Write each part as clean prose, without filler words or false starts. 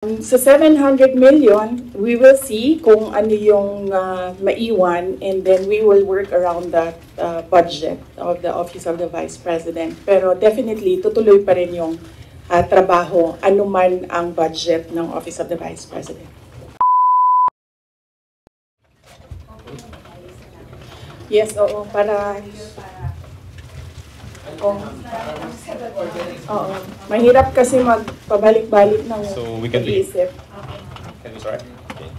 Sa 700 million, we will see kung ano yung maiwan, and then we will work around that budget of the Office of the Vice President. Pero definitely, tutuloy pa rin yung trabaho, anuman ang budget ng Office of the Vice President. Yes, oo, para... Oo. Mahirap kasi magpabalik-balik ng pag-iisip. Can we start? Okay.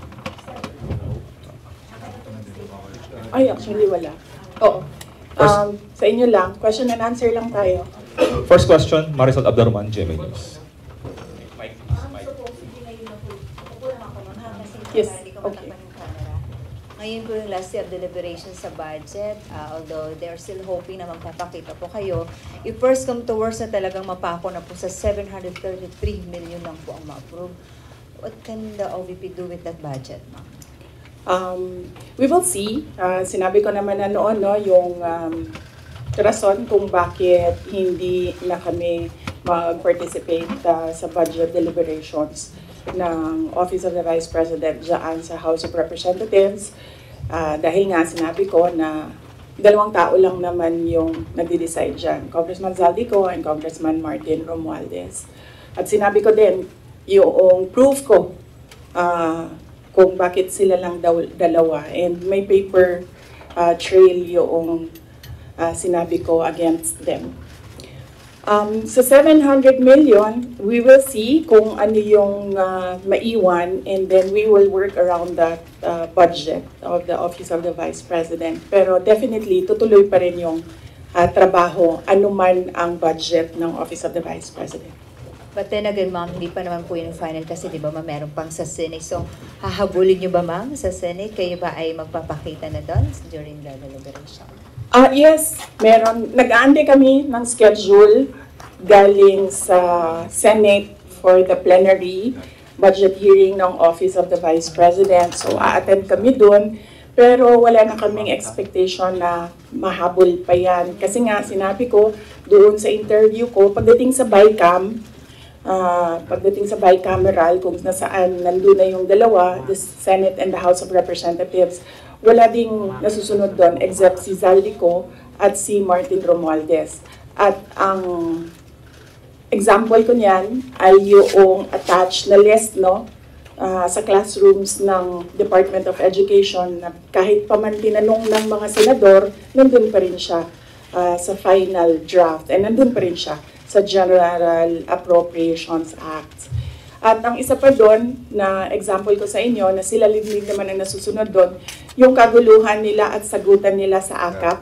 Ay, actually wala. Oo. Sa inyo lang, question and answer lang tayo. First question, Marisol Abdurrahman, GMA News. Yes, okay. Ngayon po yung last day of deliberation sa budget, although they're still hoping na magpapakita po kayo. If first come to worst na talagang mapako na po sa 733 million lang po ang ma-approve, what can the OVP do with that budget, ma'am? We will see. Sinabi ko naman na noon, no, yung rason kung bakit hindi na kami mag-participate sa budget deliberations ng Office of the Vice President dyan sa House of Representatives. Dahil nga sinabi ko na dalawang tao lang naman yung nagde-decide dyan, Congressman Zaldico and Congressman Martin Romualdez. At sinabi ko din, yung proof ko kung bakit sila lang dalawa, and may paper trail yung sinabi ko against them. Sa 700 million, we will see kung ano yung maiwan, and then we will work around that budget of the Office of the Vice President. Pero definitely, tutuloy pa rin yung trabaho, anuman ang budget ng Office of the Vice President. But then again, ma'am, hindi pa naman po yung final kasi di ba meron pang sa Senate. So, hahabulin nyo ba, ma'am, sa Senate? Kayo ba ay magpapakita na doon during the deliberation? Yes, meron. Nag-aantay kami ng schedule galing sa Senate for the plenary budget hearing ng Office of the Vice President. So, a-attend kami doon. Pero wala na kaming expectation na mahabol pa yan. Kasi nga, sinabi ko doon sa interview ko, pagdating sa bicameral, kung nasaan nandun na yung dalawa, the Senate and the House of Representatives, wala ding nasusunod doon except si Zaldico at si Martin Romualdez. At ang example ko niyan ay yung attached na list, no, sa classrooms ng Department of Education, na kahit pa man tinanong ng mga senador, nandun pa rin siya sa final draft, and nandun pa rin siya sa General Appropriations Act. At ang isa pa doon na example ko sa inyo na sila liglig naman ang nasusunod doon, yung kaguluhan nila at sagutan nila sa AKAP.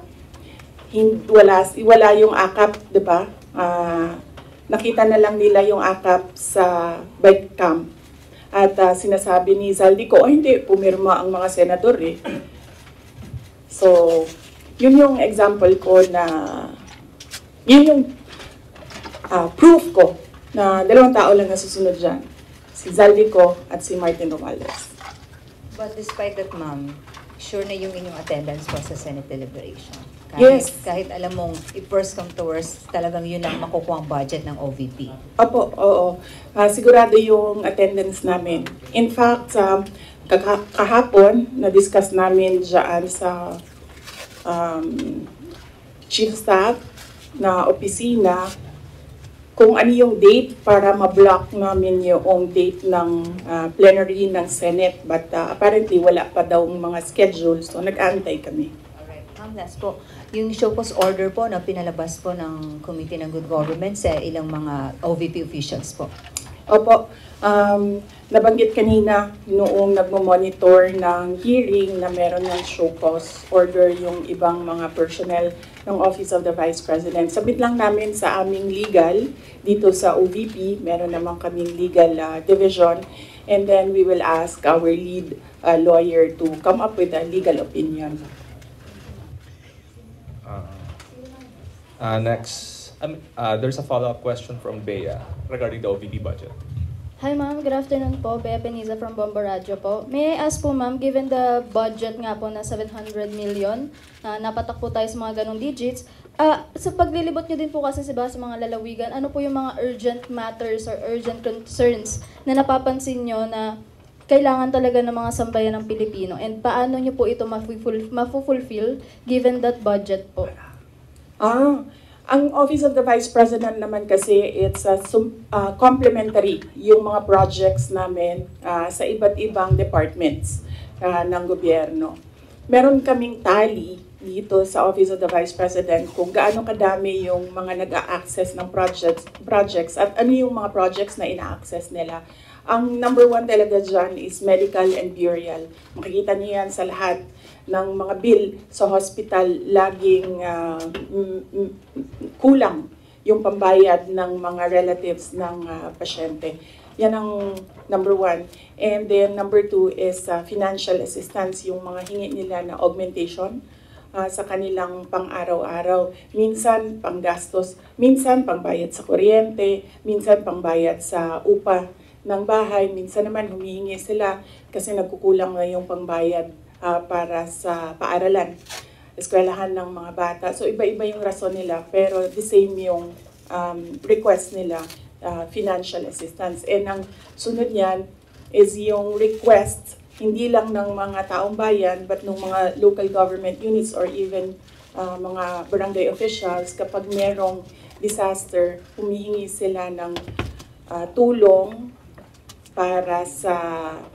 Wala yung AKAP, di ba? Nakita na lang nila yung AKAP sa bike camp. At sinasabi ni Zaldico, hindi, pumirma ang mga senador eh. So, yun yung example ko na, yun yung proof ko na dalawang tao lang nasusunod dyan. Si Zaldico at si Martin Romualdez. But despite that, ma'am, sure na yung inyong attendance po sa Senate deliberation? Yes. Kahit alam mong if first come to worst, talagang yun ang makukuha ang budget ng OVP. Opo, oo. Sigurado yung attendance namin. In fact, kahapon, na-discuss namin dyan sa Chief Staff na opisina kung ano yung date para ma-block namin yung date ng plenary ng Senate. But apparently, wala pa daw mga schedule, so nag-aantay kami. Alright. Last po, yung show cause order po na pinalabas po ng Committee ng Good Government sa ilang mga OVP officials po. Opo, nabanggit kanina noong nagmo-monitor ng hearing na meron ng show cause order yung ibang mga personnel ng Office of the Vice President. Sabit lang namin sa aming legal dito sa OVP, meron naman kaming legal division, and then we will ask our lead lawyer to come up with a legal opinion. Next, there's a follow-up question from Bea regarding the OVP budget. Hi ma'am, good afternoon po. Bea Peniza from Bombo Radio po. May I ask po ma'am, given the budget nga po na 700 million, na napatak po tayo sa mga ganong digits, Sa paglilibot nyo din po kasi sa mga lalawigan, ano po yung mga urgent matters or urgent concerns na napapansin nyo na kailangan talaga ng mga sambayan ng Pilipino? And paano nyo po ito mafu-fulfill given that budget po? Ang Office of the Vice President naman kasi, it's complementary yung mga projects namin sa iba't ibang departments ng gobyerno. Meron kaming tally dito sa Office of the Vice President kung gaano kadami yung mga nag-a-access ng projects at ano yung mga projects na ina-access nila. Ang number one talaga dyan is medical and burial. Makikita niyo yan sa lahat ng mga bill sa hospital, laging kulang yung pambayad ng mga relatives ng pasyente. Yan ang number one. And then number two is financial assistance, yung mga hingi nila na augmentation sa kanilang pang-araw-araw. Minsan panggastos, minsan pangbayad sa kuryente, minsan pangbayad sa upa ng bahay, minsan naman humihingi sila kasi nagkukulang na yung pangbayad para sa paaralan, eskwelahan ng mga bata. So iba-iba yung rason nila, pero the same yung request nila, financial assistance. And ang sunod niyan is yung request hindi lang ng mga taong bayan, but ng mga local government units or even mga barangay officials. Kapag merong disaster, humihingi sila ng tulong para sa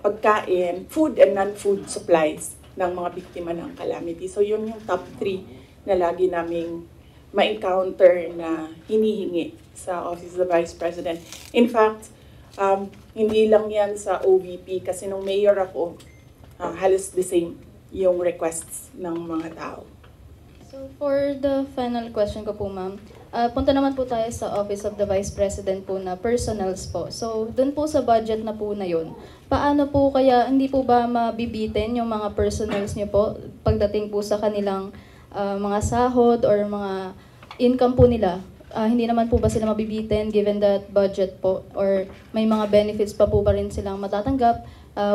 pagkain, food and non-food supplies ng mga biktima ng calamity. So yun yung top 3 na lagi naming ma-encounter na hinihingi sa Office of the Vice President. In fact, hindi lang yan sa OVP kasi nung mayor ako, halos the same yung requests ng mga tao. So for the final question ko po, ma'am, punta naman po tayo sa Office of the Vice President po na personals po. So dun po sa budget na po na yun, paano po kaya, hindi po ba mabibitin yung mga personals nyo po pagdating po sa kanilang mga sahod or mga income po nila? Hindi naman po ba sila mabibitin given that budget po? Or may mga benefits pa po ba rin silang matatanggap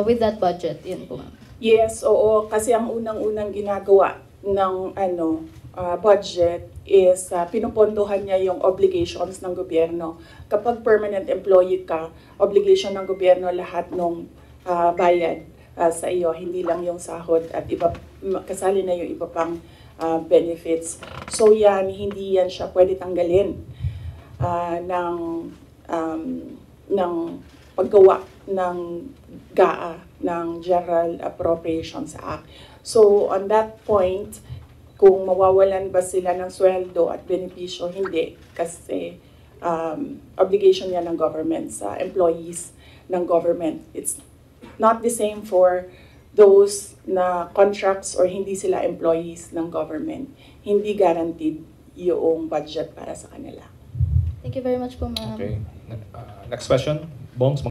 with that budget? Yun po, ma'am. Yes, oo. Kasi ang unang-unang ginagawa ng budget is pinupondohan niya yung obligations ng gobyerno. Kapag permanent employee ka, obligation ng gobyerno lahat ng bayad sa iyo, hindi lang yung sahod at iba, kasali na yung iba pang benefits. So yan, hindi yan siya pwede tanggalin ng paggawa ng GAA, ng General Appropriations Act. So on that point, kung mawawalan ba sila ng sweldo at benepisyo, hindi. Kasi obligation yan ng government sa employees ng government. It's not the same for those na contracts or hindi sila employees ng government. Hindi guaranteed yung budget para sa kanila. Thank you very much po, ma'am. Okay. Next question, Bongs.